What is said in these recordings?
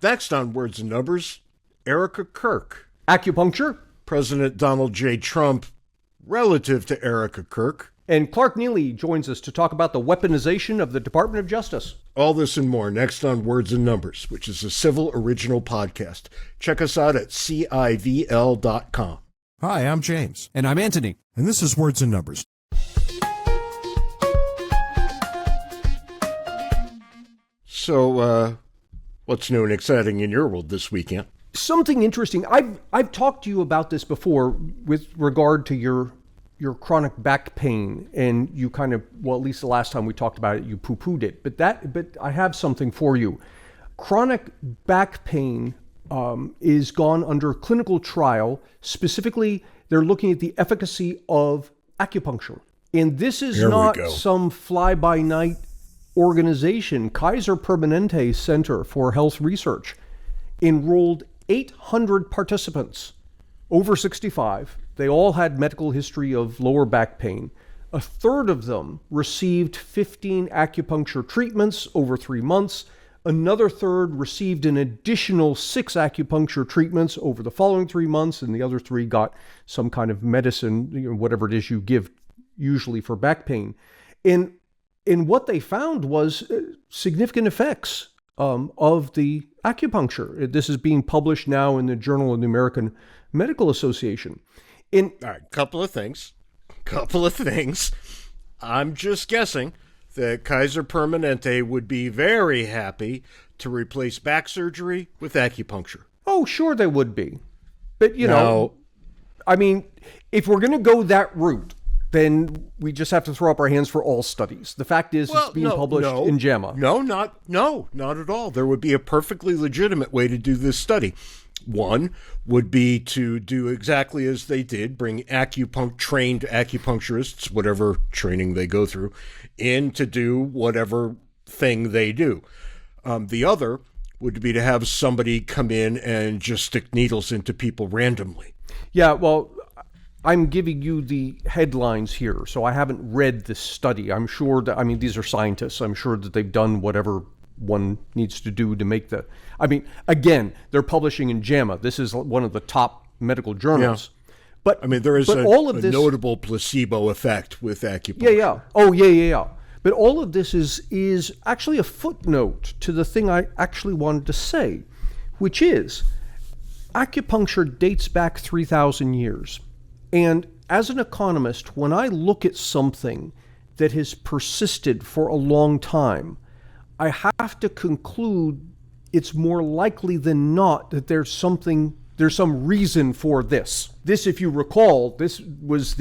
Next on Words and Numbers, Erica Kirk. Acupuncture. President Donald J. Trump, relative to Erica Kirk. And Clark Neily joins us to talk about the weaponization of the Department of Justice. All this and more next on Words and Numbers, which is a civil original podcast. Check us out at civl.com. Hi, I'm James. And I'm Anthony. And this is Words and Numbers. So, what's new and exciting in your world this weekend? Something interesting. I've talked to you about this before with regard to your chronic back pain, and you kind of, well, at least the last time we talked about it, you poo-pooed it. But I have something for you. Chronic back pain is gone under clinical trial. Specifically, they're looking at the efficacy of acupuncture. And this is not some fly-by-night organization. Kaiser Permanente Center for Health Research enrolled 800 participants over 65. They all had medical history of lower back pain. A third of them received 15 acupuncture treatments over 3 months. Another third received an additional 6 acupuncture treatments over the following 3 months, and the other 3 got some kind of medicine, whatever it is you give usually for back pain. And what they found was significant effects of the acupuncture. This is being published now in the Journal of the American Medical Association. All right, couple of things. I'm just guessing that Kaiser Permanente would be very happy to replace back surgery with acupuncture. Oh, sure they would be. But, I mean, if we're going to go that route, then we just have to throw up our hands for all studies. The fact is, it's being published in JAMA. Not at all. There would be a perfectly legitimate way to do this study. One would be to do exactly as they did, bring trained acupuncturists, whatever training they go through, in to do whatever thing they do. The other would be to have somebody come in and just stick needles into people randomly. Yeah, well, I'm giving you the headlines here, so I haven't read this study. I'm sure that, these are scientists. I'm sure that they've done whatever one needs to do to make again, they're publishing in JAMA. This is one of the top medical journals. Yeah. But there is a notable placebo effect with acupuncture. Yeah. Oh, yeah. But all of this is actually a footnote to the thing I actually wanted to say, which is acupuncture dates back 3,000 years. And as an economist, when I look at something that has persisted for a long time, I have to conclude it's more likely than not that there's some reason for this. This, if you recall, this was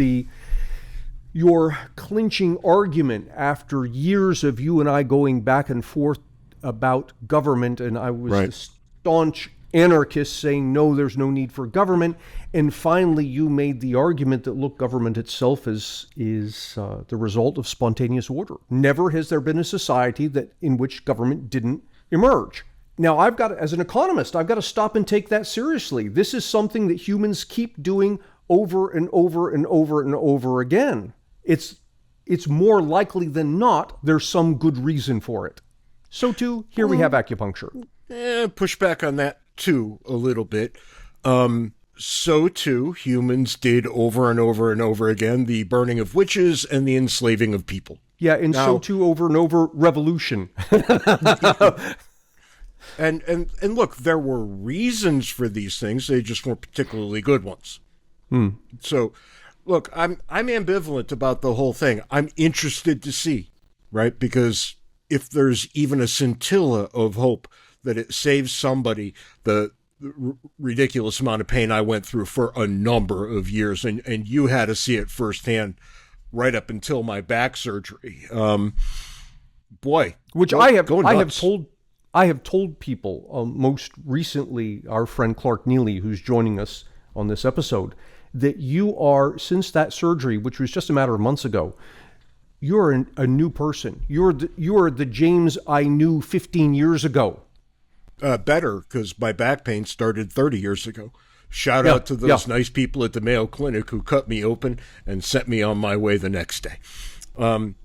your clinching argument after years of you and I going back and forth about government, and I was the staunch anarchist saying, no, there's no need for government. And finally, you made the argument that, look, government itself is the result of spontaneous order. Never has there been a society in which government didn't emerge. Now, as an economist, I've got to stop and take that seriously. This is something that humans keep doing over and over and over and over again. It's more likely than not there's some good reason for it. So too, here we have acupuncture. Push back on that too a little bit. So too, humans did over and over and over again the burning of witches and the enslaving of people. Yeah, and so too over and over revolution. And look, there were reasons for these things. They just weren't particularly good ones. So, look, I'm ambivalent about the whole thing. I'm interested to see, right? Because if there's even a scintilla of hope that it saves somebody the ridiculous amount of pain I went through for a number of years, and you had to see it firsthand right up until my back surgery. Which I have told people, most recently our friend Clark Neily, who's joining us on this episode, that you are, since that surgery, which was just a matter of months ago, you're a new person. You are the James I knew 15 years ago. Better, because my back pain started 30 years ago. Shout out to those nice people at the Mayo Clinic who cut me open and sent me on my way the next day. And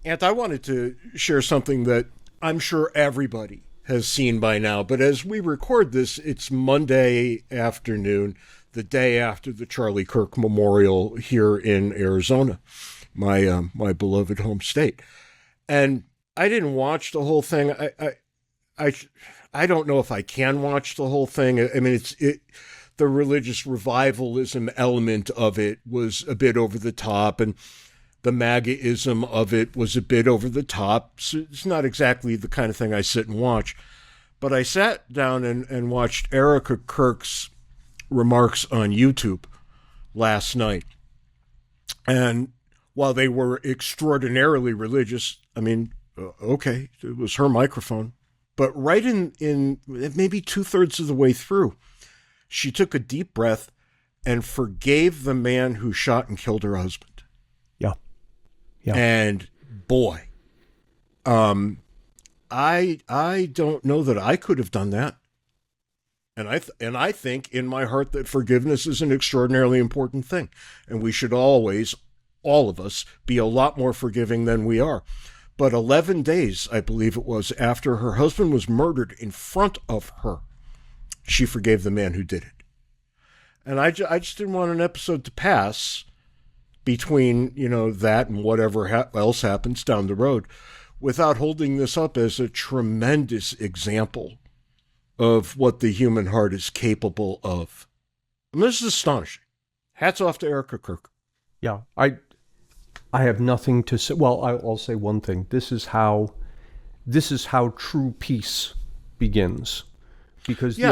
I wanted to share something that I'm sure everybody has seen by now. But as we record this, it's Monday afternoon, the day after the Charlie Kirk Memorial here in Arizona, my beloved home state. And I didn't watch the whole thing. I don't know if I can watch the whole thing. I mean, the religious revivalism element of it was a bit over the top, and the MAGA-ism of it was a bit over the top. So it's not exactly the kind of thing I sit and watch. But I sat down and watched Erica Kirk's remarks on YouTube last night. And while they were extraordinarily religious, I mean, okay, it was her microphone. But right in maybe 2/3 of the way through, she took a deep breath and forgave the man who shot and killed her husband. Yeah. And boy, I don't know that I could have done that. And I think in my heart that forgiveness is an extraordinarily important thing. And we should always, all of us, be a lot more forgiving than we are. But 11 days, I believe it was, after her husband was murdered in front of her, she forgave the man who did it. And I just didn't want an episode to pass between, that and whatever else happens down the road without holding this up as a tremendous example of what the human heart is capable of. And this is astonishing. Hats off to Erica Kirk. Yeah, I have nothing to say. Well, I'll say one thing. This is how true peace begins. Because the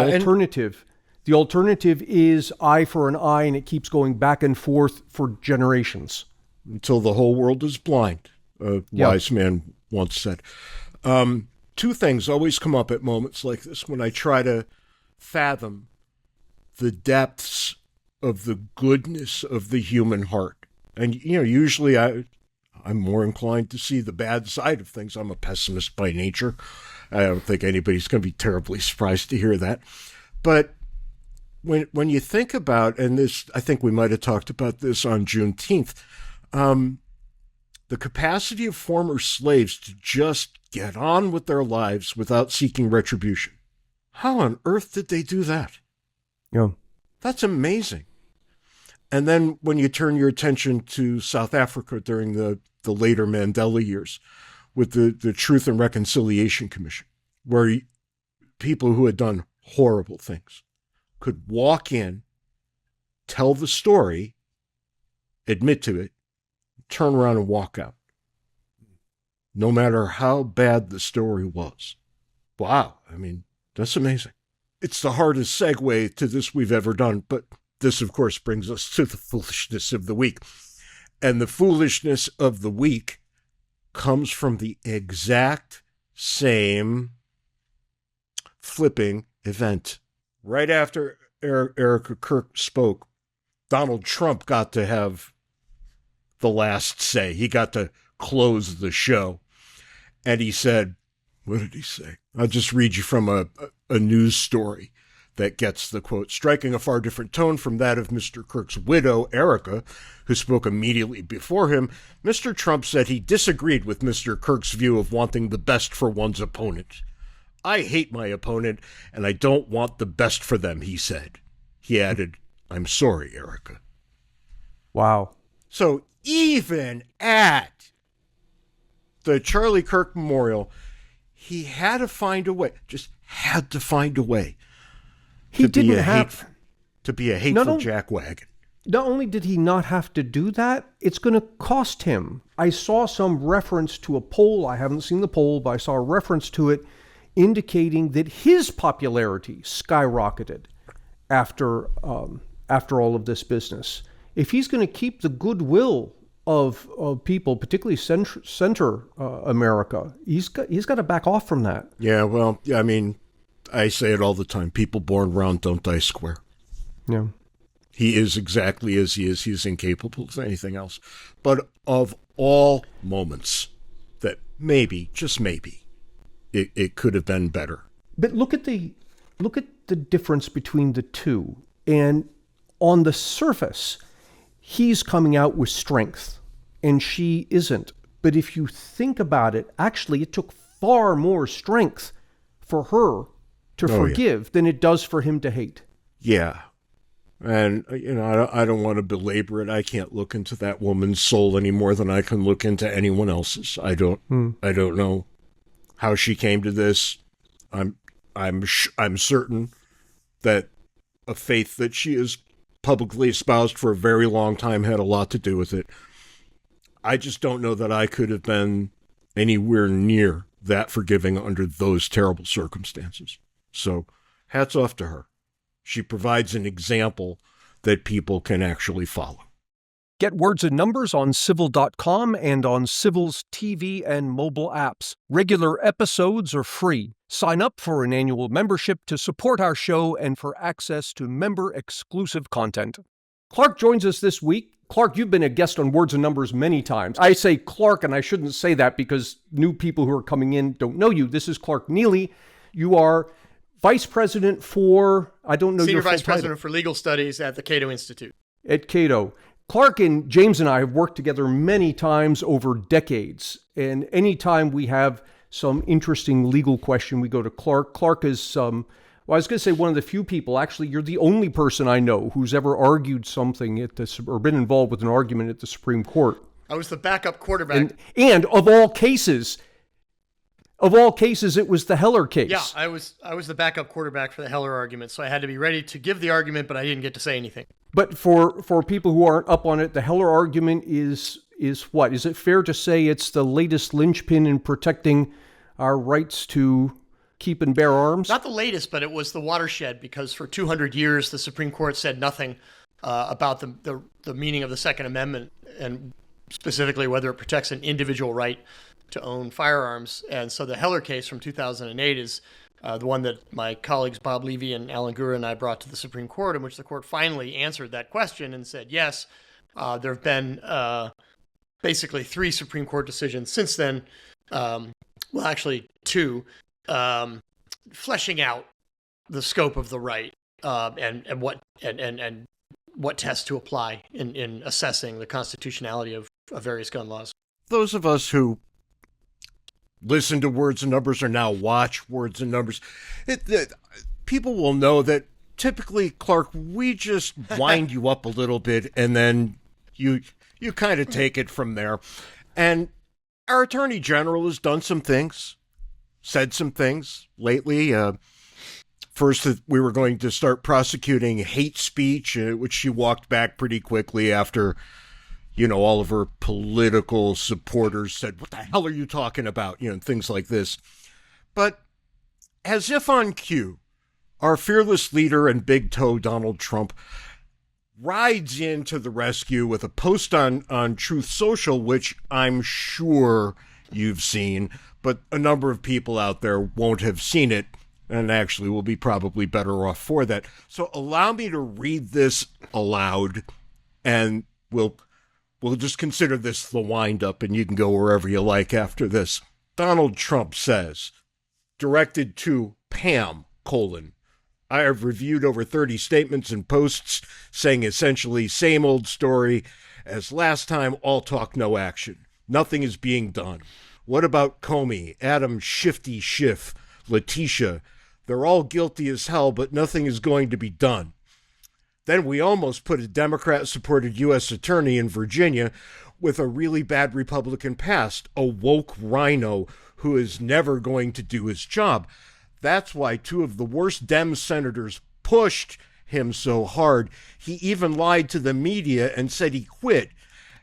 alternative is eye for an eye, and it keeps going back and forth for generations. Until the whole world is blind, a wise man once said. Two things always come up at moments like this when I try to fathom the depths of the goodness of the human heart. And, usually I'm more inclined to see the bad side of things. I'm a pessimist by nature. I don't think anybody's going to be terribly surprised to hear that. But when you think about, and this, I think we might have talked about this on Juneteenth, the capacity of former slaves to just get on with their lives without seeking retribution. How on earth did they do that? Yeah. That's amazing. And then when you turn your attention to South Africa during the later Mandela years with the Truth and Reconciliation Commission, where people who had done horrible things could walk in, tell the story, admit to it, turn around and walk out, no matter how bad the story was. Wow. I mean, that's amazing. It's the hardest segue to this we've ever done, but this, of course, brings us to the foolishness of the week. And the foolishness of the week comes from the exact same flipping event. Right after Erica Kirk spoke, Donald Trump got to have the last say. He got to close the show. And he said, what did he say? I'll just read you from a news story that gets the quote. Striking a far different tone from that of Mr. Kirk's widow, Erica, who spoke immediately before him, Mr. Trump said he disagreed with Mr. Kirk's view of wanting the best for one's opponent. I hate my opponent, and I don't want the best for them, he said. He added, I'm sorry, Erica. Wow. So even at the Charlie Kirk Memorial, he had to find a way, just had to find a way to be a hateful jackwagon. Not only did he not have to do that, it's going to cost him. I saw some reference to a poll. I haven't seen the poll, but I saw a reference to it indicating that his popularity skyrocketed after all of this business. If he's going to keep the goodwill of people, particularly center America, he's got to back off from that. Yeah, well, I mean, I say it all the time. People born round don't die square. Yeah. He is exactly as he is. He's incapable of anything else. But of all moments that maybe, just maybe, it could have been better. But look at the difference between the two. And on the surface, he's coming out with strength, and she isn't. But if you think about it, actually, it took far more strength for her to forgive than it does for him to hate. Yeah. And, I don't want to belabor it. I can't look into that woman's soul any more than I can look into anyone else's. I don't know how she came to this. I'm certain that a faith that she has publicly espoused for a very long time had a lot to do with it. I just don't know that I could have been anywhere near that forgiving under those terrible circumstances. So hats off to her. She provides an example that people can actually follow. Get Words and Numbers on Civil.com and on Civil's TV and mobile apps. Regular episodes are free. Sign up for an annual membership to support our show and for access to member-exclusive content. Clark joins us this week. Clark, you've been a guest on Words and Numbers many times. I say Clark, and I shouldn't say that because new people who are coming in don't know you. This is Clark Neily. You are Vice President for, I don't know your full title. Senior Vice President for Legal Studies at the Cato Institute. At Cato. Clark and James and I have worked together many times over decades. And anytime we have some interesting legal question, we go to Clark. Clark is, I was going to say one of the few people, actually, you're the only person I know who's ever argued something or been involved with an argument at the Supreme Court. I was the backup quarterback. And of all cases, it was the Heller case. Yeah, I was the backup quarterback for the Heller argument, so I had to be ready to give the argument, but I didn't get to say anything. But for people who aren't up on it, the Heller argument is what? Is it fair to say it's the latest linchpin in protecting our rights to keep and bear arms? Not the latest, but it was the watershed, because for 200 years the Supreme Court said nothing about the meaning of the Second Amendment, and specifically whether it protects an individual right to own firearms. And so the Heller case from 2008 is the one that my colleagues Bob Levy and Alan Gura and I brought to the Supreme Court, in which the court finally answered that question and said, yes, there have been basically 3 Supreme Court decisions since then, well, actually 2, fleshing out the scope of the right and what tests to apply in assessing the constitutionality of various gun laws. Those of us who listen to Words and Numbers or now watch Words and Numbers, people will know that typically, Clark, we just wind you up a little bit and then you kind of take it from there. And our Attorney General has done some things, said some things lately. First, that we were going to start prosecuting hate speech, which she walked back pretty quickly after all of her political supporters said, what the hell are you talking about? And things like this. But as if on cue, our fearless leader and big toe Donald Trump rides into the rescue with a post on Truth Social, which I'm sure you've seen, but a number of people out there won't have seen it and actually will be probably better off for that. So allow me to read this aloud, and we'll just consider this the wind-up, and you can go wherever you like after this. Donald Trump says, directed to Pam, I have reviewed over 30 statements and posts saying essentially same old story as last time, all talk, no action. Nothing is being done. What about Comey, Adam Shifty Schiff, Letitia? They're all guilty as hell, but nothing is going to be done. Then we almost put a Democrat-supported U.S. attorney in Virginia with a really bad Republican past, a woke rhino who is never going to do his job. That's why 2 of the worst Dem senators pushed him so hard. He even lied to the media and said he quit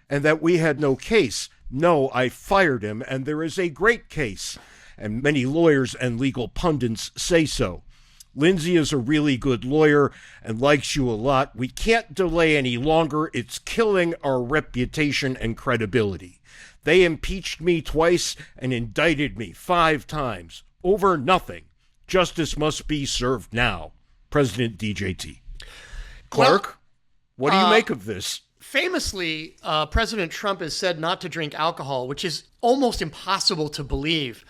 and that we had no case. No, I fired him, and there is a great case. And many lawyers and legal pundits say so. Lindsay is a really good lawyer and likes you a lot. We can't delay any longer. It's killing our reputation and credibility. They impeached me twice and indicted me 5 times over nothing. Justice must be served now. President DJT. Clark, what do you make of this? Famously, President Trump has said not to drink alcohol, which is almost impossible to believe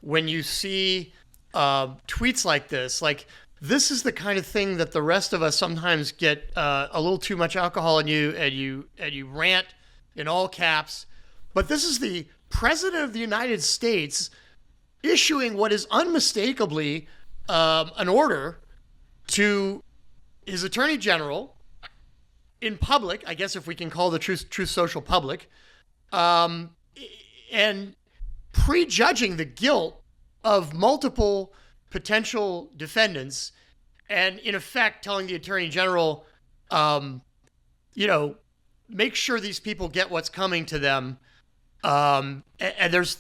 when you see tweets like this. Like, this is the kind of thing that the rest of us sometimes get a little too much alcohol and you rant in all caps. But this is the President of the United States issuing what is unmistakably an order to his attorney general in public, I guess if we can call the Truth Social public, and prejudging the guilt of multiple potential defendants, and in effect telling the attorney general, make sure these people get what's coming to them. And there's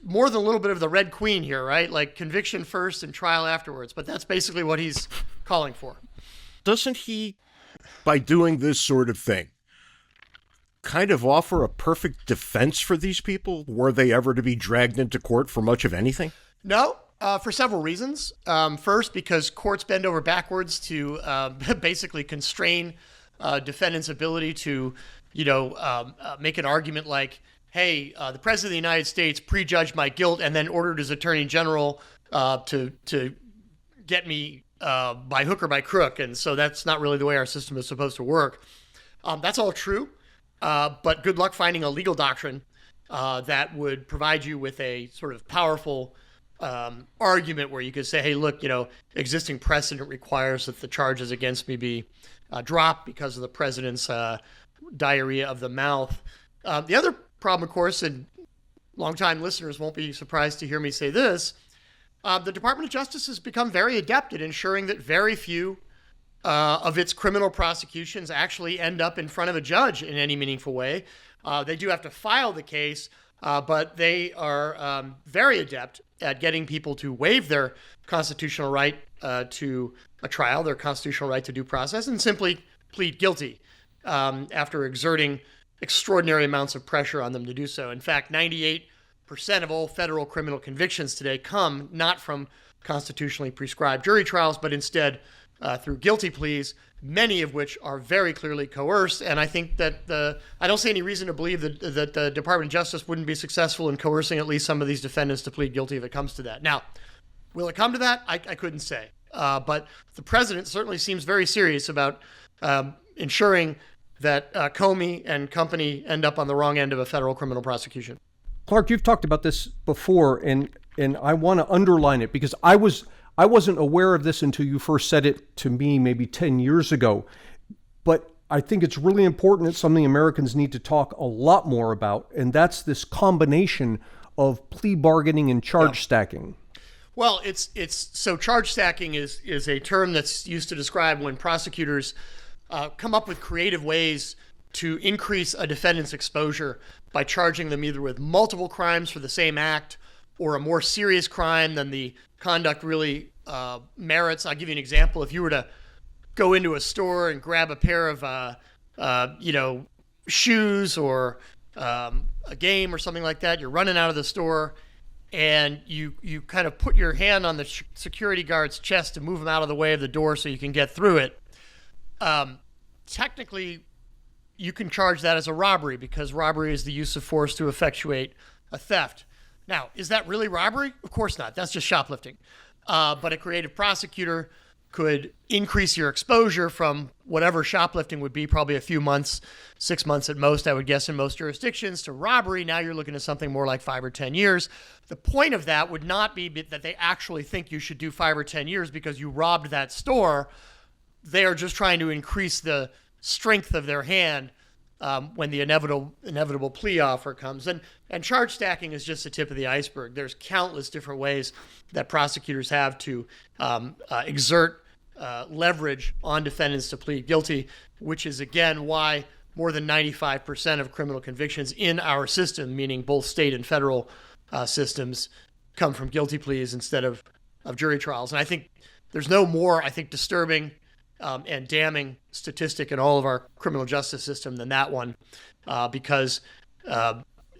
more than a little bit of the Red Queen here, right? Like conviction first and trial afterwards. But that's basically what he's calling for. Doesn't he, by doing this sort of thing, kind of offer a perfect defense for these people were they ever to be dragged into court for much of anything? No, for several reasons. First, because courts bend over backwards to basically constrain defendants' ability to, make an argument like, hey, the President of the United States prejudged my guilt and then ordered his Attorney General to get me by hook or by crook. And so that's not really the way our system is supposed to work. That's all true. But good luck finding a legal doctrine that would provide you with a sort of powerful argument where you could say, hey, look, existing precedent requires that the charges against me be dropped because of the president's diarrhea of the mouth. The other problem, of course, and longtime listeners won't be surprised to hear me say this, the Department of Justice has become very adept at ensuring that very few of its criminal prosecutions actually end up in front of a judge in any meaningful way. They do have to file the case, but they are very adept at getting people to waive their constitutional right to a trial, their constitutional right to due process, and simply plead guilty after exerting extraordinary amounts of pressure on them to do so. In fact, 98% of all federal criminal convictions today come not from constitutionally prescribed jury trials, but instead through guilty pleas, many of which are very clearly coerced. And I think that I don't see any reason to believe that the Department of Justice wouldn't be successful in coercing at least some of these defendants to plead guilty if it comes to that. Now, will it come to that? I couldn't say. But the president certainly seems very serious about ensuring that Comey and company end up on the wrong end of a federal criminal prosecution. Clark, you've talked about this before, and I want to underline it because I wasn't aware of this until you first said it to me maybe 10 years ago. But I think it's really important. It's something Americans need to talk a lot more about, and that's this combination of plea bargaining and charge stacking. Well, it's so charge stacking is a term that's used to describe when prosecutors come up with creative ways to increase a defendant's exposure by charging them either with multiple crimes for the same act or a more serious crime than the conduct really merits. I'll give you an example. If you were to go into a store and grab a pair of, shoes or a game or something like that, you're running out of the store and you kind of put your hand on the security guard's chest to move him out of the way of the door so you can get through it. Technically, you can charge that as a robbery because robbery is the use of force to effectuate a theft. Now, is that really robbery? Of course not. That's just shoplifting. But a creative prosecutor could increase your exposure from whatever shoplifting would be, probably a few months, 6 months at most, I would guess, in most jurisdictions, to robbery. Now you're looking at something more like 5 or 10 years. The point of that would not be that they actually think you should do 5 or 10 years because you robbed that store. They are just trying to increase the strength of their hand when the inevitable plea offer comes. And charge stacking is just the tip of the iceberg. There's countless different ways that prosecutors have to exert leverage on defendants to plead guilty, which is, again, why more than 95% of criminal convictions in our system, meaning both state and federal systems, come from guilty pleas instead of jury trials. And I think there's no more, disturbing and damning statistic in all of our criminal justice system than that one, because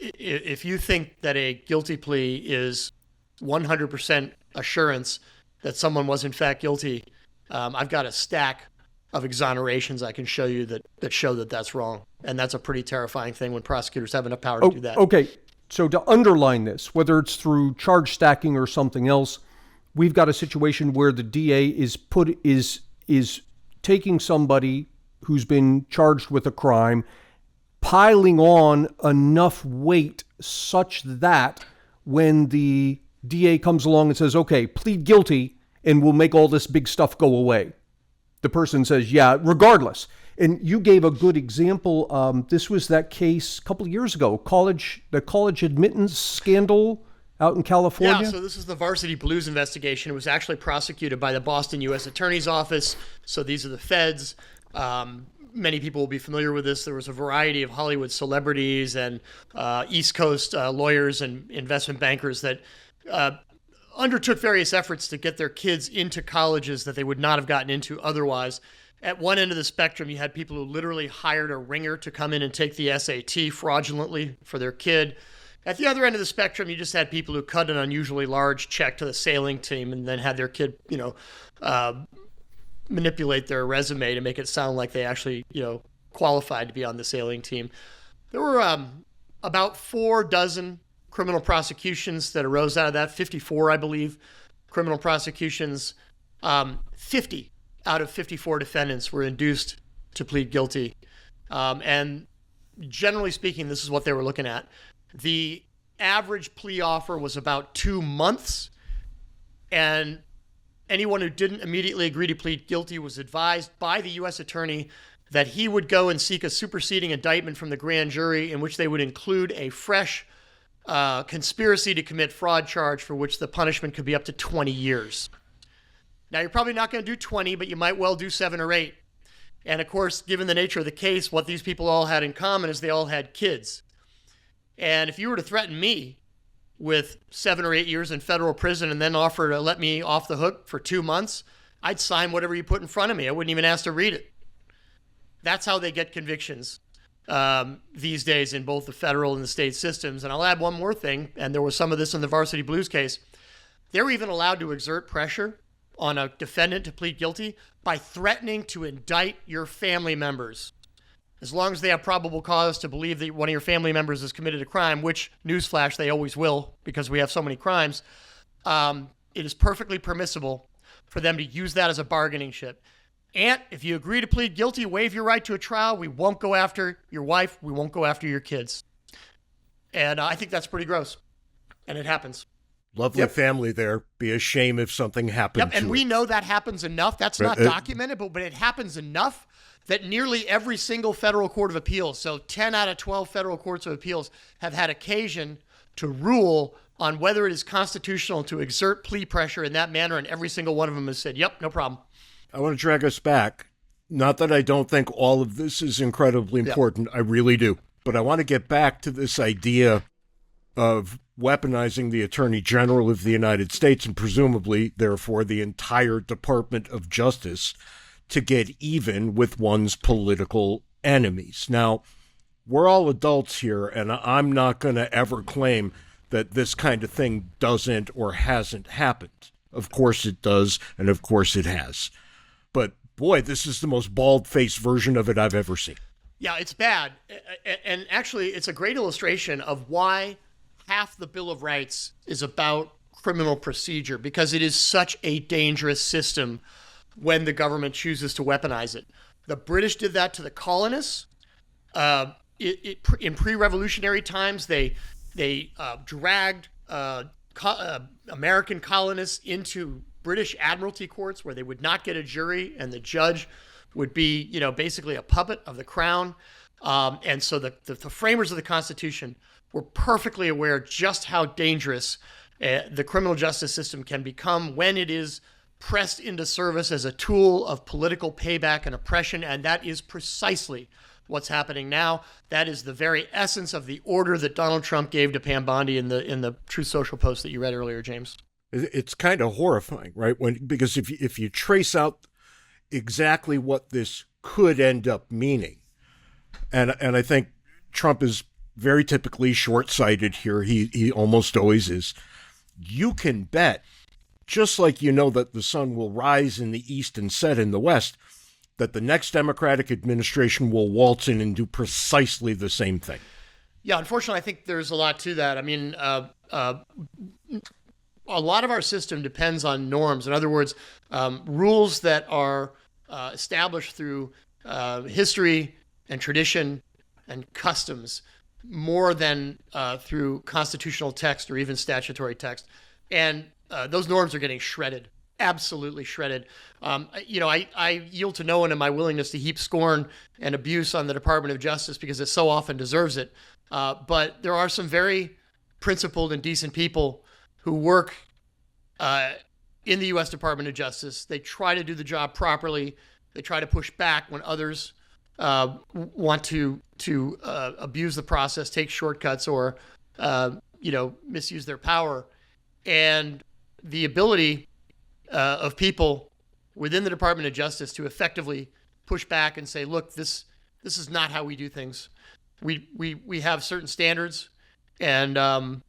if you think that a guilty plea is 100% assurance that someone was in fact guilty, I've got a stack of exonerations I can show you that show that that's wrong. And that's a pretty terrifying thing when prosecutors have enough power to do that. Okay, so to underline this, whether it's through charge stacking or something else, we've got a situation where the DA is taking somebody who's been charged with a crime, piling on enough weight such that when the DA comes along and says, okay, plead guilty and we'll make all this big stuff go away. The person says, yeah, regardless. And you gave a good example. This was that case a couple of years ago, the college admittance scandal out in California. Yeah, so this is the Varsity Blues investigation. It was actually prosecuted by the Boston U.S. Attorney's Office. So these are the feds. Many people will be familiar with this. There was a variety of Hollywood celebrities and East Coast lawyers and investment bankers that undertook various efforts to get their kids into colleges that they would not have gotten into otherwise. At one end of the spectrum, you had people who literally hired a ringer to come in and take the SAT fraudulently for their kid. At the other end of the spectrum, you just had people who cut an unusually large check to the sailing team and then had their kid, manipulate their resume to make it sound like they actually, qualified to be on the sailing team. There were about 4 dozen criminal prosecutions that arose out of that, 54, I believe, criminal prosecutions. 50 out of 54 defendants were induced to plead guilty. And generally speaking, this is what they were looking at. The average plea offer was about 2 months, and anyone who didn't immediately agree to plead guilty was advised by the U.S. attorney that he would go and seek a superseding indictment from the grand jury in which they would include a fresh conspiracy to commit fraud charge for which the punishment could be up to 20 years. Now, you're probably not going to do 20, but you might well do 7 or 8. And of course, given the nature of the case, what these people all had in common is they all had kids. And if you were to threaten me with 7 or 8 years in federal prison and then offer to let me off the hook for 2 months, I'd sign whatever you put in front of me. I wouldn't even ask to read it. That's how they get convictions these days in both the federal and the state systems. And I'll add one more thing, and there was some of this in the Varsity Blues case. They were even allowed to exert pressure on a defendant to plead guilty by threatening to indict your family members. As long as they have probable cause to believe that one of your family members has committed a crime, which, newsflash, they always will because we have so many crimes, it is perfectly permissible for them to use that as a bargaining chip. And if you agree to plead guilty, waive your right to a trial, we won't go after your wife, we won't go after your kids. And I think that's pretty gross. And it happens. Lovely family there. Be a shame if something happened to and we it. know that happens enough. That's not documented, but it happens enough that nearly every single federal court of appeals, so 10 out of 12 federal courts of appeals, have had occasion to rule on whether it is constitutional to exert plea pressure in that manner, and every single one of them has said, yep, no problem. I want to drag us back. Not that I don't think all of this is incredibly important. I really do. But I want to get back to this idea of weaponizing the Attorney General of the United States and presumably, therefore, the entire Department of Justice to get even with one's political enemies. Now, we're all adults here, and I'm not going to ever claim that this kind of thing doesn't or hasn't happened. Of course it does, and of course it has. But boy, this is the most bald-faced version of it I've ever seen. Yeah, it's bad. And actually, it's a great illustration of why half the Bill of Rights is about criminal procedure, because it is such a dangerous system when the government chooses to weaponize it. The British did that to the colonists. In pre-revolutionary times, they dragged American colonists into British admiralty courts where they would not get a jury, and the judge would be, basically a puppet of the crown. And so the framers of the Constitution were perfectly aware just how dangerous the criminal justice system can become when it is pressed into service as a tool of political payback and oppression, and that is precisely what's happening now. That is the very essence of the order that Donald Trump gave to Pam Bondi in the Truth Social post that you read earlier, James. It's kind of horrifying, right? Because if you trace out exactly what this could end up meaning, and I think Trump is very typically short-sighted here. He almost always is. You can bet, just like you know that the sun will rise in the east and set in the west, that the next Democratic administration will waltz in and do precisely the same thing. Yeah, unfortunately, I think there's a lot to that. I mean, a lot of our system depends on norms. In other words, rules that are established through history and tradition and customs more than through constitutional text or even statutory text. And those norms are getting shredded, absolutely shredded. I yield to no one in my willingness to heap scorn and abuse on the Department of Justice because it so often deserves it. But there are some very principled and decent people who work in the U.S. Department of Justice. They try to do the job properly. They try to push back when others want to abuse the process, take shortcuts, or misuse their power. And the ability of people within the Department of Justice to effectively push back and say, look, this is not how we do things. We have certain standards, and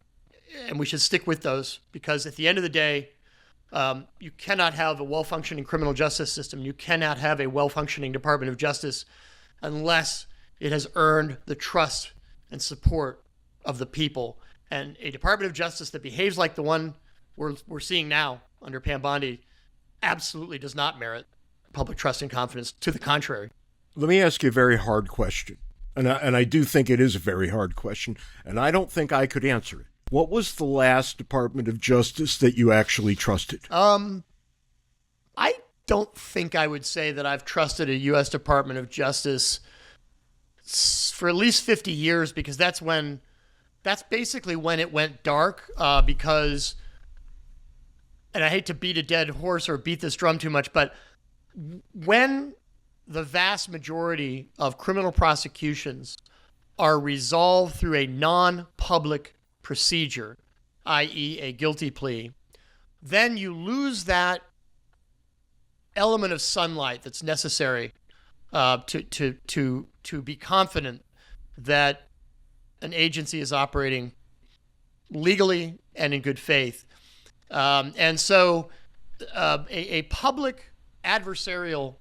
we should stick with those, because at the end of the day, you cannot have a well-functioning criminal justice system. You cannot have a well-functioning Department of Justice unless it has earned the trust and support of the people. And a Department of Justice that behaves like the one we're seeing now under Pam Bondi absolutely does not merit public trust and confidence. To the contrary. Let me ask you a very hard question. And I do think it is a very hard question, and I don't think I could answer it. What was the last Department of Justice that you actually trusted? I don't think I would say that I've trusted a U.S. Department of Justice for at least 50 years, because that's basically when it went dark, because, and I hate to beat a dead horse or beat this drum too much, but when the vast majority of criminal prosecutions are resolved through a non-public procedure, i.e. a guilty plea, then you lose that element of sunlight that's necessary to be confident that an agency is operating legally and in good faith. And so a public adversarial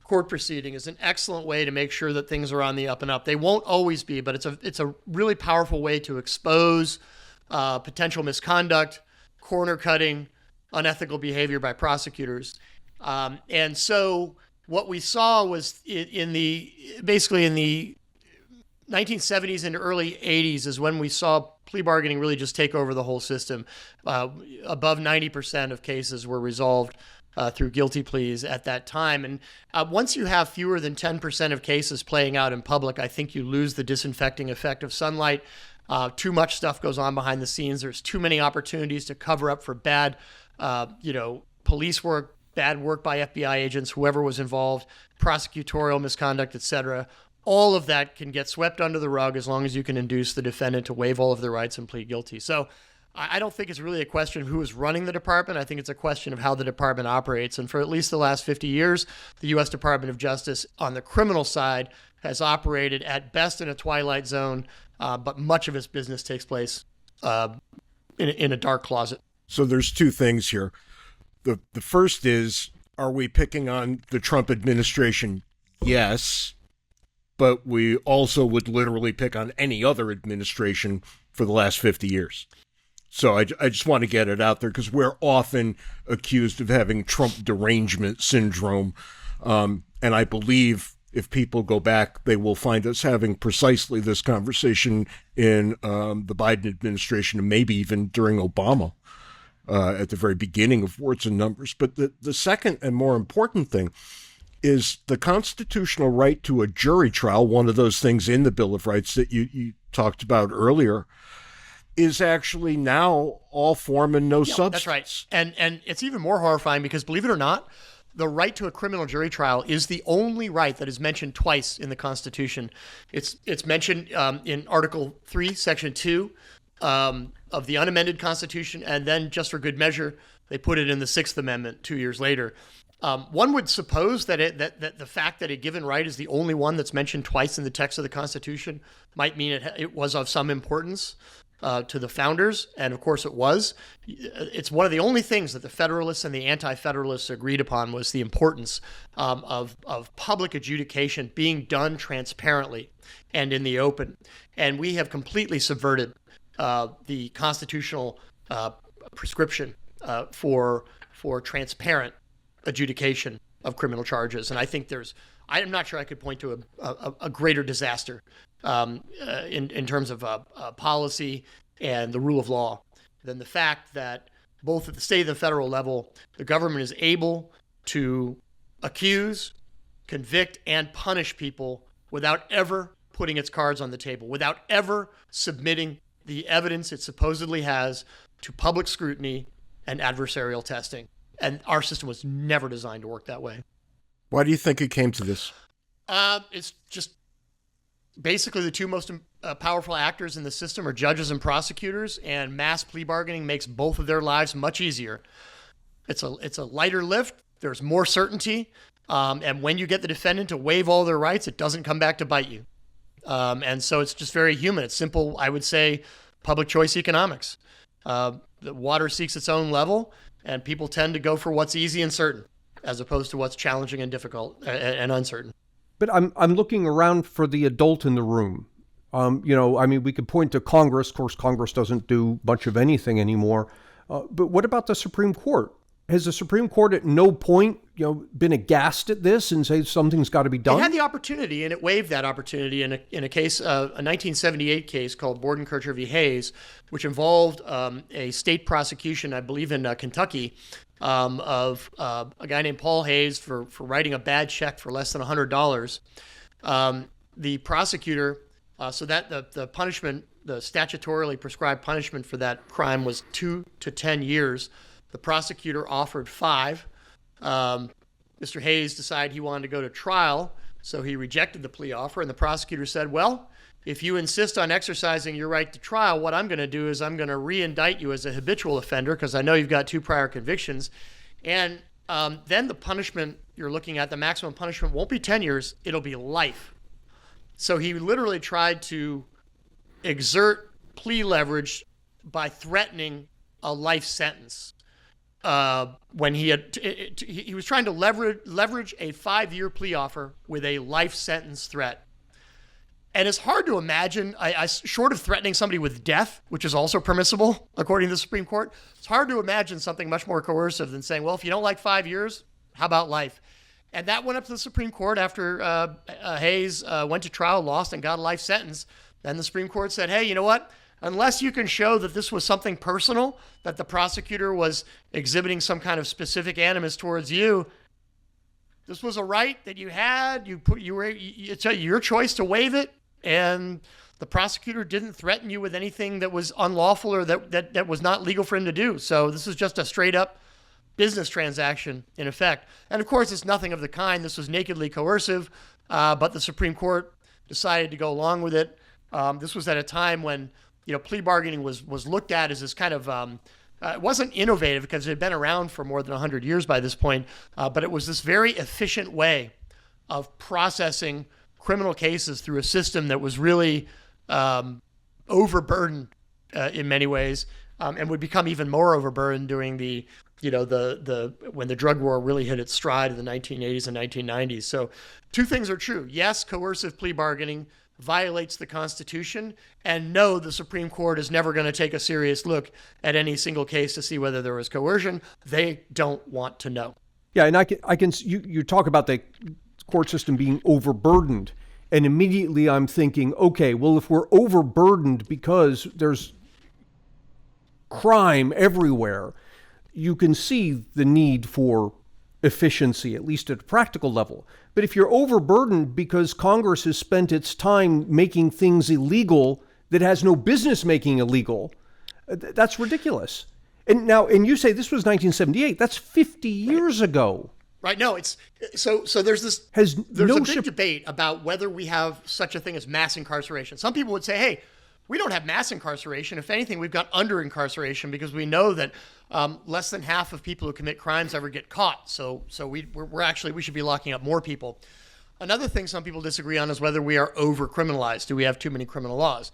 court proceeding is an excellent way to make sure that things are on the up and up. They won't always be, but it's a really powerful way to expose potential misconduct, corner cutting, unethical behavior by prosecutors. And so what we saw was in the 1970s and early 80s is when we saw plea bargaining really just take over the whole system. Above 90% of cases were resolved through guilty pleas at that time. And once you have fewer than 10% of cases playing out in public, I think you lose the disinfecting effect of sunlight. Too much stuff goes on behind the scenes. There's too many opportunities to cover up for bad, police work, bad work by FBI agents, whoever was involved, prosecutorial misconduct, etc. All of that can get swept under the rug as long as you can induce the defendant to waive all of their rights and plead guilty. So I don't think it's really a question of who is running the department. I think it's a question of how the department operates. And for at least the last 50 years, the U.S. Department of Justice on the criminal side has operated at best in a twilight zone, but much of its business takes place in a dark closet. So there's two things here. The first is, are we picking on the Trump administration? Yes, but we also would literally pick on any other administration for the last 50 years. So I just want to get it out there because we're often accused of having Trump derangement syndrome. And I believe if people go back, they will find us having precisely this conversation in the Biden administration and maybe even during Obama at the very beginning of Words and Numbers. But the second and more important thing is the constitutional right to a jury trial, one of those things in the Bill of Rights that you talked about earlier, is actually now all form and no substance. That's right. And it's even more horrifying because, believe it or not, the right to a criminal jury trial is the only right that is mentioned twice in the Constitution. It's mentioned in Article 3, Section 2 of the unamended Constitution, and then just for good measure, they put it in the Sixth Amendment 2 years later. One would suppose that the fact that a given right is the only one that's mentioned twice in the text of the Constitution might mean it was of some importance to the founders, and of course it was. It's one of the only things that the Federalists and the Anti-Federalists agreed upon was the importance of public adjudication being done transparently and in the open. And we have completely subverted the constitutional prescription for transparent adjudication of criminal charges. And I think I'm not sure I could point to a greater disaster in terms of policy and the rule of law than the fact that both at the state and the federal level, the government is able to accuse, convict, and punish people without ever putting its cards on the table, without ever submitting the evidence it supposedly has to public scrutiny and adversarial testing. And our system was never designed to work that way. Why do you think it came to this? It's just basically the two most powerful actors in the system are judges and prosecutors, and mass plea bargaining makes both of their lives much easier. It's a lighter lift. There's more certainty. And when you get the defendant to waive all their rights, it doesn't come back to bite you. And so it's just very human. It's simple, I would say, public choice economics. The water seeks its own level, and people tend to go for what's easy and certain, as opposed to what's challenging and difficult and uncertain. But I'm looking around for the adult in the room. We could point to Congress. Of course, Congress doesn't do much of anything anymore. But what about the Supreme Court? Has the Supreme Court at no point, been aghast at this and say something's got to be done? It had the opportunity, and it waived that opportunity in a case, a 1978 case called Bordenkircher v. Hayes, which involved a state prosecution, I believe in Kentucky, of a guy named Paul Hayes for writing a bad check for less than $100. The prosecutor, so that the punishment, the statutorily prescribed punishment for that crime was 2 to 10 years. The prosecutor offered 5. Mr. Hayes decided he wanted to go to trial, so he rejected the plea offer, and the prosecutor said, well, if you insist on exercising your right to trial, what I'm going to do is I'm going to re-indict you as a habitual offender because I know you've got 2 prior convictions. And then the punishment you're looking at, the maximum punishment won't be 10 years, it'll be life. So he literally tried to exert plea leverage by threatening a life sentence. When he was trying to leverage a 5-year plea offer with a life sentence threat. And it's hard to imagine, short of threatening somebody with death, which is also permissible, according to the Supreme Court, it's hard to imagine something much more coercive than saying, well, if you don't like 5 years, how about life? And that went up to the Supreme Court after Hayes went to trial, lost, and got a life sentence. Then the Supreme Court said, hey, you know what? Unless you can show that this was something personal, that the prosecutor was exhibiting some kind of specific animus towards you, this was a right that you had. It's your choice to waive it, and the prosecutor didn't threaten you with anything that was unlawful or that was not legal for him to do. So this is just a straight up business transaction in effect. And of course, it's nothing of the kind. This was nakedly coercive, but the Supreme Court decided to go along with it. This was at a time when plea bargaining was looked at as this kind of, it wasn't innovative because it had been around for more than 100 years by this point, but it was this very efficient way of processing criminal cases through a system that was really overburdened in many ways, and would become even more overburdened during the when the drug war really hit its stride in the 1980s and 1990s. So 2 things are true. Yes, coercive plea bargaining violates the Constitution, and no, the Supreme Court is never going to take a serious look at any single case to see whether there was coercion. They don't want to know. Yeah, and you talk about the court system being overburdened, and immediately I'm thinking, okay, well, if we're overburdened because there's crime everywhere, you can see the need for efficiency, at least at a practical level. But if you're overburdened because Congress has spent its time making things illegal that has no business making illegal, that's ridiculous. And you say this was 1978. That's 50 years ago. Right. No, it's so there's this there's a big debate about whether we have such a thing as mass incarceration. Some people would say, hey, we don't have mass incarceration. If anything, we've got under incarceration because we know that less than half of people who commit crimes ever get caught. So we should be locking up more people. Another thing some people disagree on is whether we are over criminalized. Do we have too many criminal laws?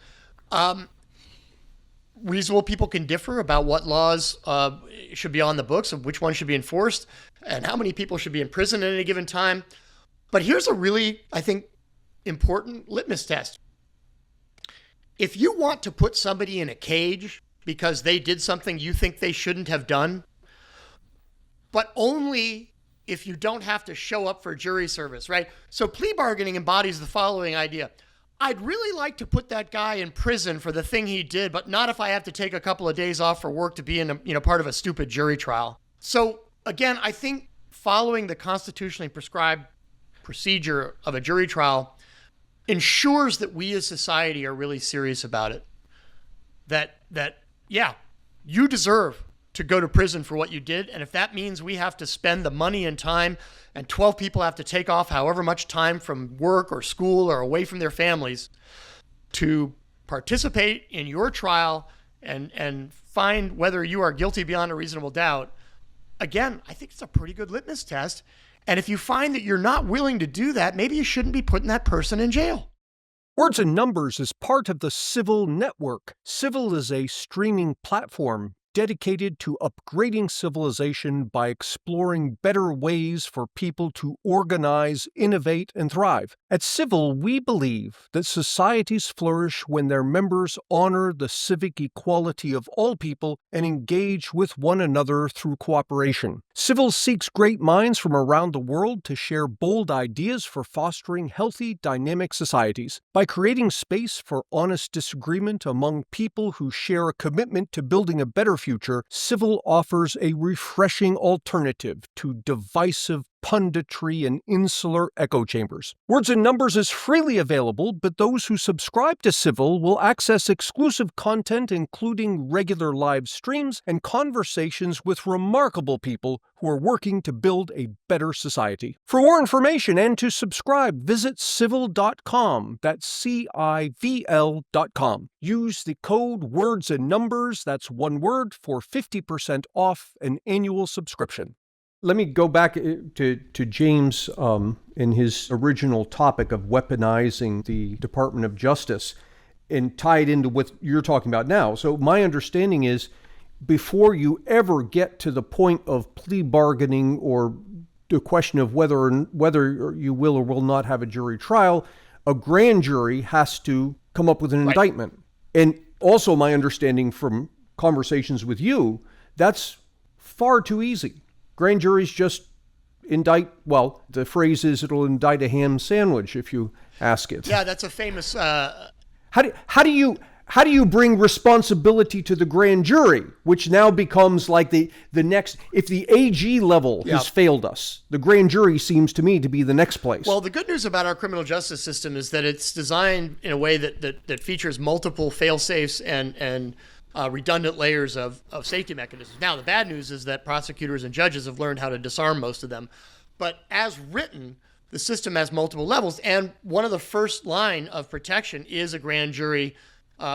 Reasonable people can differ about what laws should be on the books, and which ones should be enforced, and how many people should be in prison at any given time. But here's a really, I think, important litmus test. If you want to put somebody in a cage because they did something you think they shouldn't have done, but only if you don't have to show up for jury service, right? So plea bargaining embodies the following idea. I'd really like to put that guy in prison for the thing he did, but not if I have to take a couple of days off for work to be in part of a stupid jury trial. So again, I think following the constitutionally prescribed procedure of a jury trial ensures that we as society are really serious about it. That you deserve to go to prison for what you did. And if that means we have to spend the money and time and 12 people have to take off however much time from work or school or away from their families to participate in your trial and find whether you are guilty beyond a reasonable doubt, again, I think it's a pretty good litmus test. And if you find that you're not willing to do that, maybe you shouldn't be putting that person in jail. Words and Numbers is part of the Civil Network. Civil is a streaming platform dedicated to upgrading civilization by exploring better ways for people to organize, innovate, and thrive. At Civil, we believe that societies flourish when their members honor the civic equality of all people and engage with one another through cooperation. Civil seeks great minds from around the world to share bold ideas for fostering healthy, dynamic societies. By creating space for honest disagreement among people who share a commitment to building a better future, Civil offers a refreshing alternative to divisive punditry and insular echo chambers. Words and Numbers is freely available, but those who subscribe to Civil will access exclusive content, including regular live streams and conversations with remarkable people who are working to build a better society. For more information and to subscribe, visit civil.com. That's CIVL.com. Use the code Words and Numbers, that's one word, for 50% off an annual subscription. Let me go back to James in his original topic of weaponizing the Department of Justice and tie it into what you're talking about now. So my understanding is before you ever get to the point of plea bargaining or the question of whether you will or will not have a jury trial, a grand jury has to come up with an indictment. And also my understanding from conversations with you, that's far too easy. Grand juries just indict, well, the phrase is it'll indict a ham sandwich if you ask it. Yeah, that's a famous... How do you bring responsibility to the grand jury, which now becomes like the next, if the AG level has failed us, the grand jury seems to me to be the next place. Well, the good news about our criminal justice system is that it's designed in a way that features multiple fail-safes and redundant layers of safety mechanisms. Now, the bad news is that prosecutors and judges have learned how to disarm most of them. But as written, the system has multiple levels, and one of the first line of protection is a grand jury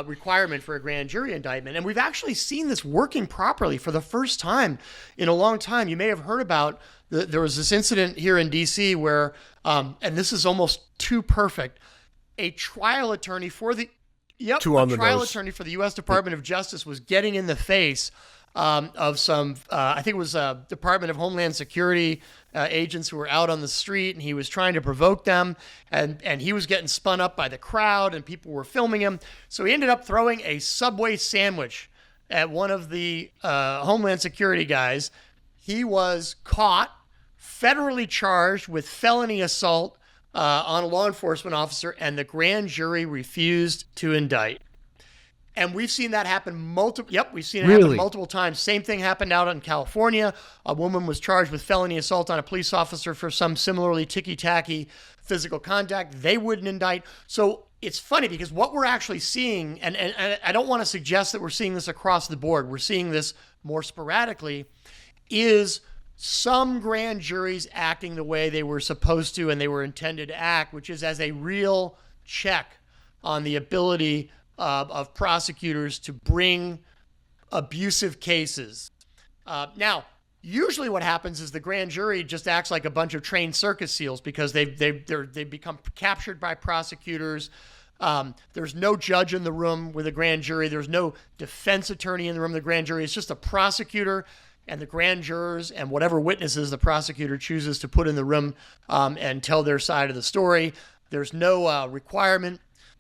requirement for a grand jury indictment. And we've actually seen this working properly for the first time in a long time. You may have heard about, there was this incident here in D.C. where, and this is almost too perfect, a trial attorney for the attorney for the U.S. Department of Justice was getting in the face of some, I think it was Department of Homeland Security agents who were out on the street, and he was trying to provoke them, and he was getting spun up by the crowd, and people were filming him. So he ended up throwing a Subway sandwich at one of the Homeland Security guys. He was caught, federally charged with felony assault on a law enforcement officer, and the grand jury refused to indict. And we've seen that happen happen multiple times. Same thing happened out in California. A woman was charged with felony assault on a police officer for some similarly ticky-tacky physical contact. They wouldn't indict. So it's funny because what we're actually seeing, and I don't want to suggest that we're seeing this across the board, we're seeing this more sporadically, is some grand juries acting the way they were supposed to and they were intended to act, which is as a real check on the ability of prosecutors to bring abusive cases. Now, usually what happens is the grand jury just acts like a bunch of trained circus seals because they've become captured by prosecutors. There's no judge in the room with a grand jury. There's no defense attorney in the room with the grand jury. It's just a prosecutor and the grand jurors and whatever witnesses the prosecutor chooses to put in the room and tell their side of the story. There's no requirement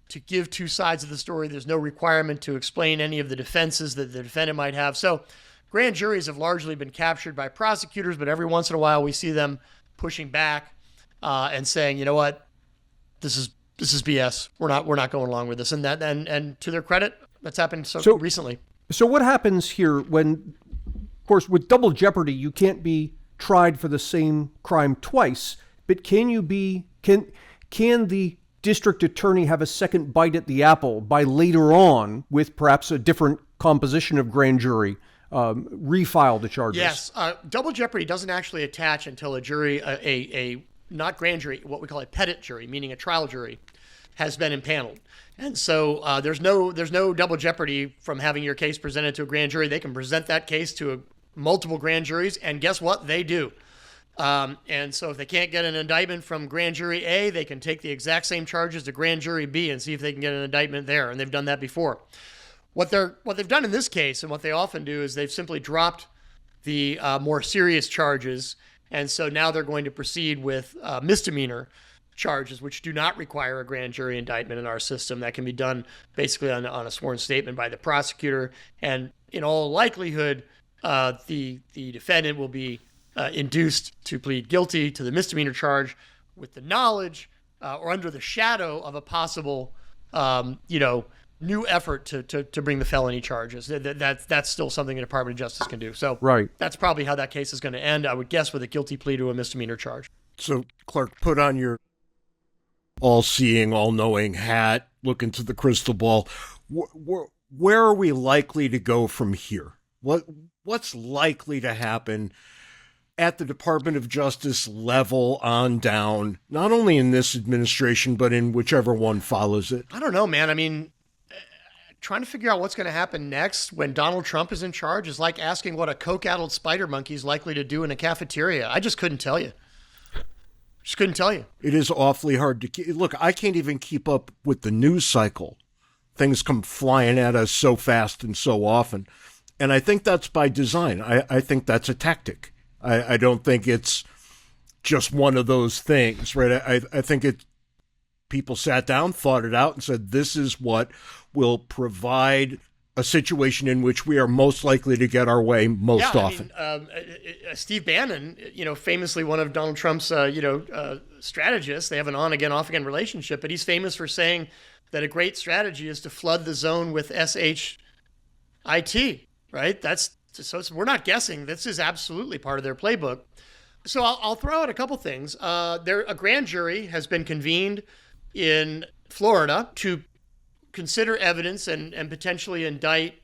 to give two sides of the story. There's no requirement to explain any of the defenses that the defendant might have. So grand juries have largely been captured by prosecutors, but every once in a while we see them pushing back and saying, you know what, this is this is BS. We're not going along with this. And and to their credit, that's happened so recently. So what happens here when, of course, with double jeopardy, you can't be tried for the same crime twice, but can the district attorney have a second bite at the apple by later on, with perhaps a different composition of grand jury, refile the charges? Yes. Double jeopardy doesn't actually attach until a jury, a not grand jury, what we call a petit jury, meaning a trial jury, has been impaneled. And so there's no double jeopardy from having your case presented to a grand jury. They can present that case to multiple grand juries, and guess what? They do. And so if they can't get an indictment from grand jury A, they can take the exact same charges to grand jury B and see if they can get an indictment there. And they've done that before. What they've done in this case, and what they often do, is they've simply dropped the more serious charges. And so now they're going to proceed with misdemeanor charges, which do not require a grand jury indictment in our system. That can be done basically on a sworn statement by the prosecutor. And in all likelihood, the defendant will be induced to plead guilty to the misdemeanor charge with the knowledge or under the shadow of a possible, new effort to bring the felony charges. That's still something the Department of Justice can do. So right. That's probably how that case is going to end, I would guess, with a guilty plea to a misdemeanor charge. So, Clark, put on your all-seeing, all-knowing hat, look into the crystal ball. Where are we likely to go from here? What's likely to happen at the Department of Justice level on down, not only in this administration, but in whichever one follows it? I don't know, man. I mean, trying to figure out what's going to happen next when Donald Trump is in charge is like asking what a coke-addled spider monkey is likely to do in a cafeteria. I just couldn't tell you. Just couldn't tell you. It is awfully hard to look. I can't even keep up with the news cycle. Things come flying at us so fast and so often. And I think that's by design. I think that's a tactic. I don't think it's just one of those things, right? I think people sat down, thought it out, and said, this is what will provide a situation in which we are most likely to get our way most often. Steve Bannon, famously one of Donald Trump's, strategists. They have an on-again, off-again relationship, but he's famous for saying that a great strategy is to flood the zone with SHIT, right? We're not guessing. This is absolutely part of their playbook. So I'll throw out a couple things. A grand jury has been convened in Florida to consider evidence and potentially indict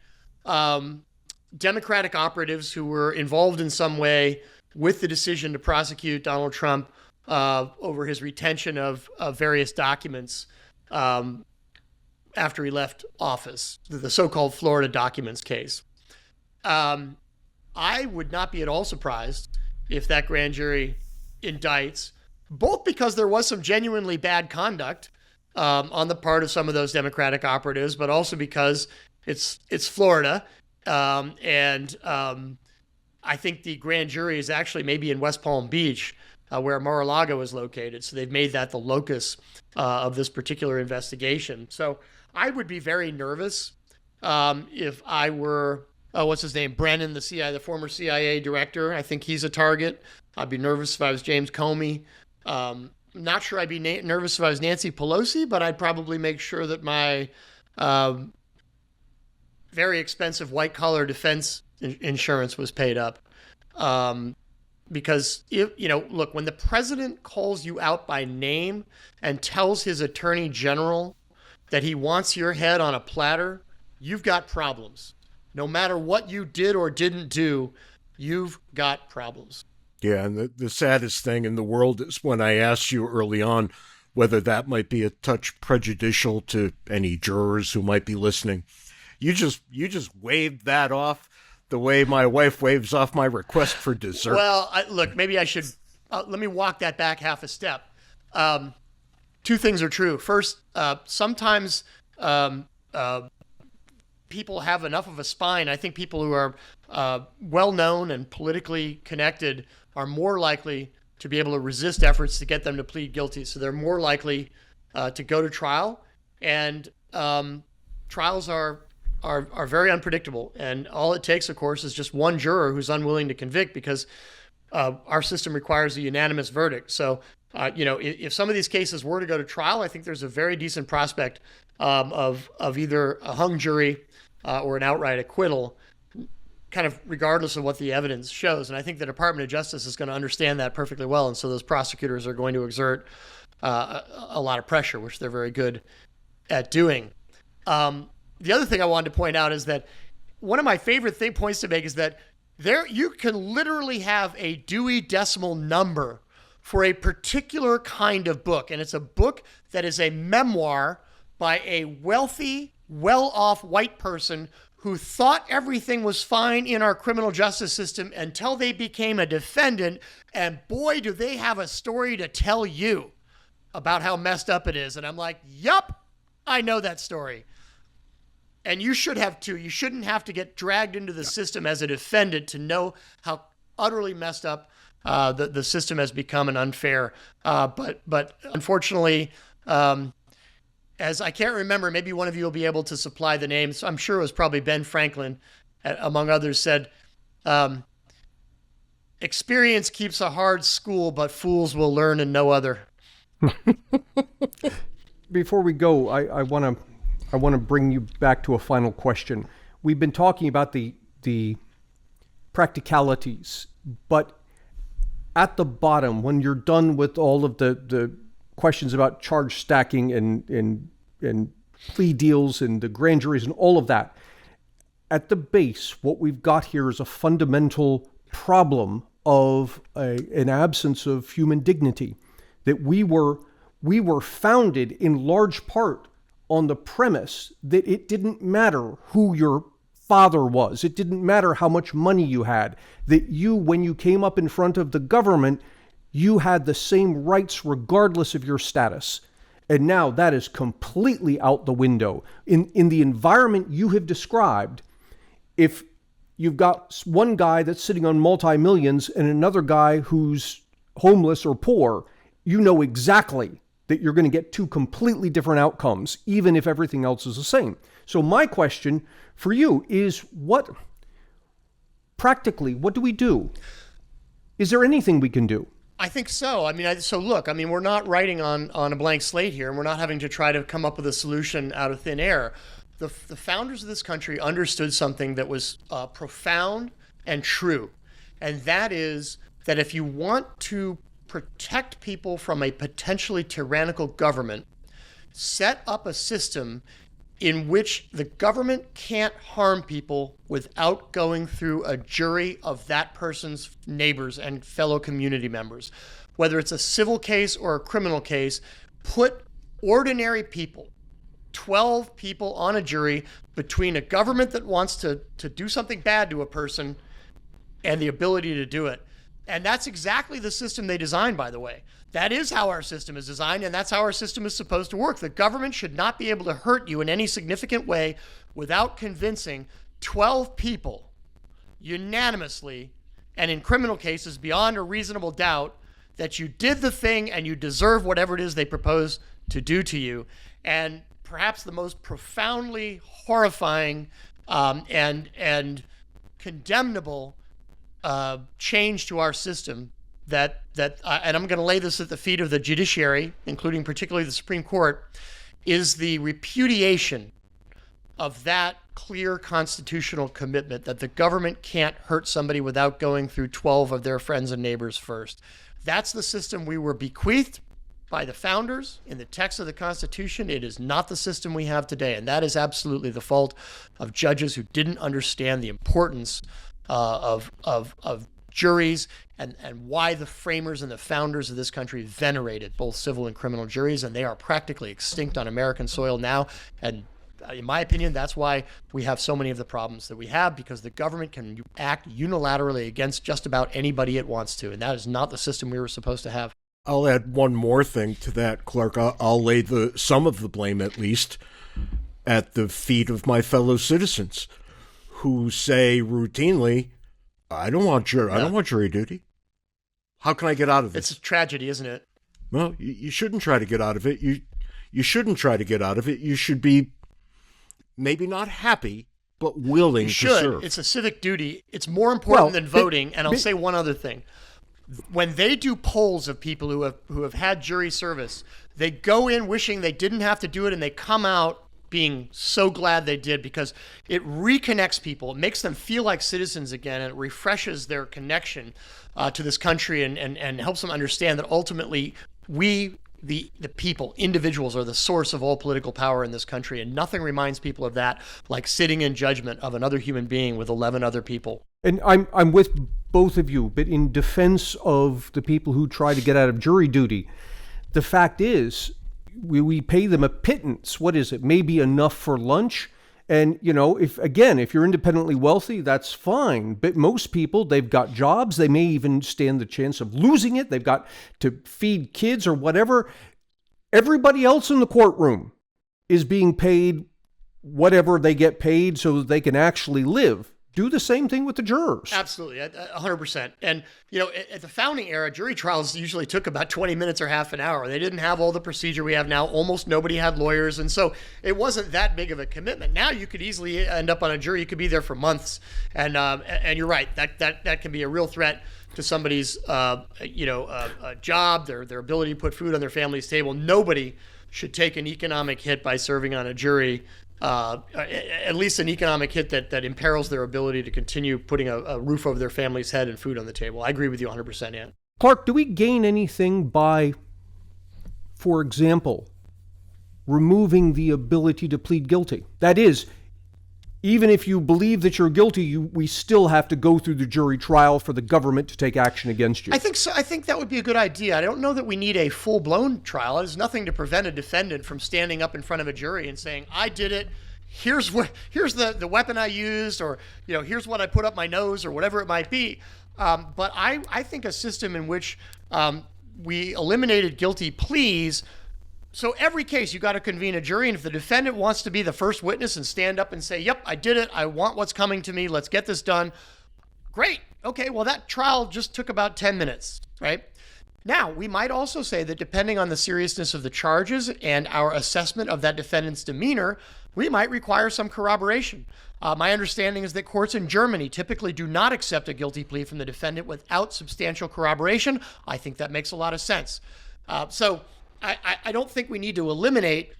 Democratic operatives who were involved in some way with the decision to prosecute Donald Trump over his retention of various documents after he left office, the so-called Florida documents case. I would not be at all surprised if that grand jury indicts, both because there was some genuinely bad conduct on the part of some of those Democratic operatives, but also because it's Florida. And I think the grand jury is actually maybe in West Palm Beach, where Mar-a-Lago is located. So they've made that the locus of this particular investigation. So I would be very nervous if I were, what's his name? Brennan, the former CIA director. I think he's a target. I'd be nervous if I was James Comey. Not sure I'd be nervous if I was Nancy Pelosi, but I'd probably make sure that my very expensive white-collar defense insurance was paid up. Because, look, when the president calls you out by name and tells his attorney general that he wants your head on a platter, you've got problems. No matter what you did or didn't do, you've got problems. Yeah, and the saddest thing in the world is when I asked you early on whether that might be a touch prejudicial to any jurors who might be listening. You just waved that off the way my wife waves off my request for dessert. Well, look, maybe I should let me walk that back half a step. Two things are true. First, sometimes people have enough of a spine. I think people who are well-known and politically connected are more likely to be able to resist efforts to get them to plead guilty. So they're more likely to go to trial. And trials are very unpredictable. And all it takes, of course, is just one juror who's unwilling to convict, because our system requires a unanimous verdict. So If some of these cases were to go to trial, I think there's a very decent prospect of either a hung jury or an outright acquittal, kind of regardless of what the evidence shows. And I think the Department of Justice is going to understand that perfectly well. And so those prosecutors are going to exert a lot of pressure, which they're very good at doing. The other thing I wanted to point out is that one of my favorite points to make is that you can literally have a Dewey Decimal Number for a particular kind of book. And it's a book that is a memoir by a wealthy, well-off white person who thought everything was fine in our criminal justice system until they became a defendant. And boy, do they have a story to tell you about how messed up it is. And I'm like, yup, I know that story. And you should have too. You shouldn't have to get dragged into the system as a defendant to know how utterly messed up the system has become and unfair. But unfortunately, as I can't remember, maybe one of you will be able to supply the names. I'm sure it was probably Ben Franklin, among others, said, experience keeps a hard school, but fools will learn in no other. Before we go, I want to bring you back to a final question. We've been talking about the practicalities, but at the bottom, when you're done with all of the questions about charge stacking and plea deals and the grand juries and all of that, at the base, what we've got here is a fundamental problem of an absence of human dignity. That we were founded in large part on the premise that it didn't matter who your father was. It didn't matter how much money you had. That you, when you came up in front of the government, you had the same rights regardless of your status. And now that is completely out the window. In the environment you have described, if you've got one guy that's sitting on multi-millions and another guy who's homeless or poor, you know exactly that you're going to get two completely different outcomes, even if everything else is the same. So my question for you is, practically, what do we do? Is there anything we can do? I think so. I mean, we're not writing on a blank slate here, and we're not having to try to come up with a solution out of thin air. The founders of this country understood something that was profound and true, and that is that if you want to protect people from a potentially tyrannical government, set up a system in which the government can't harm people without going through a jury of that person's neighbors and fellow community members. Whether it's a civil case or a criminal case, put ordinary people, 12 people on a jury between a government that wants to do something bad to a person and the ability to do it. And that's exactly the system they designed, by the way. That is how our system is designed, and that's how our system is supposed to work. The government should not be able to hurt you in any significant way without convincing 12 people unanimously, and in criminal cases beyond a reasonable doubt, that you did the thing and you deserve whatever it is they propose to do to you. And perhaps the most profoundly horrifying and condemnable change to our system that and I'm going to lay this at the feet of the judiciary, including particularly the Supreme Court, is the repudiation of that clear constitutional commitment that the government can't hurt somebody without going through 12 of their friends and neighbors first. That's the system we were bequeathed by the founders in the text of the Constitution. It is not the system we have today, and that is absolutely the fault of judges who didn't understand the importance of juries and why the framers and the founders of this country venerated both civil and criminal juries, and they are practically extinct on American soil now. And in my opinion, that's why we have so many of the problems that we have, because the government can act unilaterally against just about anybody it wants to, and that is not the system we were supposed to have. I'll add one more thing to that, Clark. I'll lay some of the blame, at least, at the feet of my fellow citizens who say routinely, I don't want jury duty. How can I get out of this? It's a tragedy, isn't it? Well, you shouldn't try to get out of it. You shouldn't try to get out of it. You should be maybe not happy, but willing to serve. It's a civic duty. It's more important than voting. And I'll say one other thing. when they do polls of people who have had jury service, they go in wishing they didn't have to do it, and they come out being so glad they did, because it reconnects people. It makes them feel like citizens again, and it refreshes their connection to this country, and helps them understand that ultimately we, the people, individuals, are the source of all political power in this country, and nothing reminds people of that like sitting in judgment of another human being with 11 other people. And I'm with both of you, but in defense of the people who try to get out of jury duty, the fact is we pay them a pittance. What is it? Maybe enough for lunch. And, if you're independently wealthy, that's fine. But most people, they've got jobs. They may even stand the chance of losing it. They've got to feed kids or whatever. Everybody else in the courtroom is being paid whatever they get paid so that they can actually live. Do the same thing with the jurors. Absolutely, 100%. And, at the founding era, jury trials usually took about 20 minutes or half an hour. They didn't have all the procedure we have now. Almost nobody had lawyers. And so it wasn't that big of a commitment. Now you could easily end up on a jury. You could be there for months. And you're right, that can be a real threat to somebody's, job, their ability to put food on their family's table. Nobody should take an economic hit by serving on a jury. At least an economic hit that imperils their ability to continue putting a roof over their family's head and food on the table. I agree with you 100%, yeah. Clark, do we gain anything by, for example, removing the ability to plead guilty? That is, even if you believe that you're guilty, we still have to go through the jury trial for the government to take action against you. I think so. I think that would be a good idea. I don't know that we need a full-blown trial. There's nothing to prevent a defendant from standing up in front of a jury and saying, I did it. Here's the weapon I used, or here's what I put up my nose, or whatever it might be. But I think a system in which we eliminated guilty pleas. So every case, you got to convene a jury, and if the defendant wants to be the first witness and stand up and say, yep, I did it, I want what's coming to me, let's get this done, great. Okay, well, that trial just took about 10 minutes, right? Now, we might also say that depending on the seriousness of the charges and our assessment of that defendant's demeanor, we might require some corroboration. My understanding is that courts in Germany typically do not accept a guilty plea from the defendant without substantial corroboration. I think that makes a lot of sense. So I don't think we need to eliminate,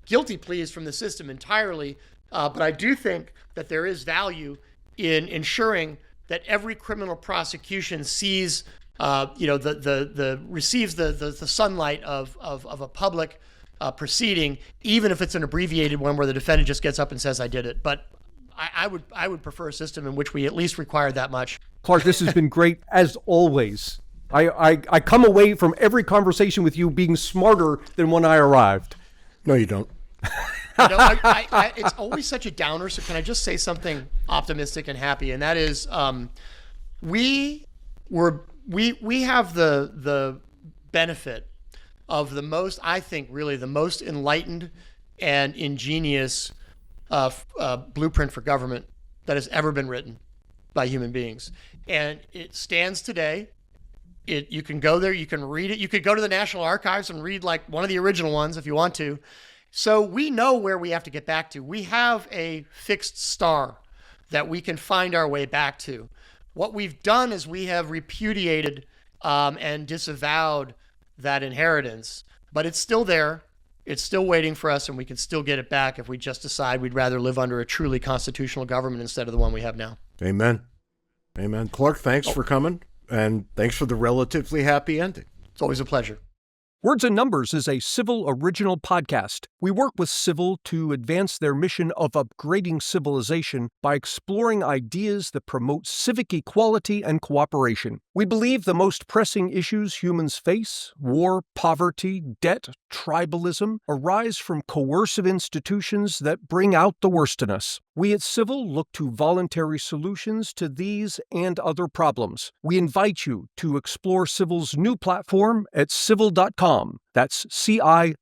guilty pleas from the system entirely, but I do think that there is value in ensuring that every criminal prosecution sees, receives the sunlight of a public proceeding, even if it's an abbreviated one where the defendant just gets up and says, I did it. But I would prefer a system in which we at least require that much. Clark, this has been great as always. I come away from every conversation with you being smarter than when I arrived. No, you don't. It's always such a downer. So can I just say something optimistic and happy? And that is, we have the benefit of the most, I think, really the most enlightened and ingenious blueprint for government that has ever been written by human beings. And it stands today. You can go there, you can read it. You could go to the National Archives and read like one of the original ones if you want to. So we know where we have to get back to. We have a fixed star that we can find our way back to. What we've done is we have repudiated and disavowed that inheritance, but it's still there. It's still waiting for us, and we can still get it back if we just decide we'd rather live under a truly constitutional government instead of the one we have now. Amen. Amen. Clark, thanks for coming. And thanks for the relatively happy ending. It's always a pleasure. Words and Numbers is a Civil original podcast. We work with Civil to advance their mission of upgrading civilization by exploring ideas that promote civic equality and cooperation. We believe the most pressing issues humans face, war, poverty, debt, tribalism, arise from coercive institutions that bring out the worst in us. We at Civil look to voluntary solutions to these and other problems. We invite you to explore Civil's new platform at civil.com. That's CIVL.com.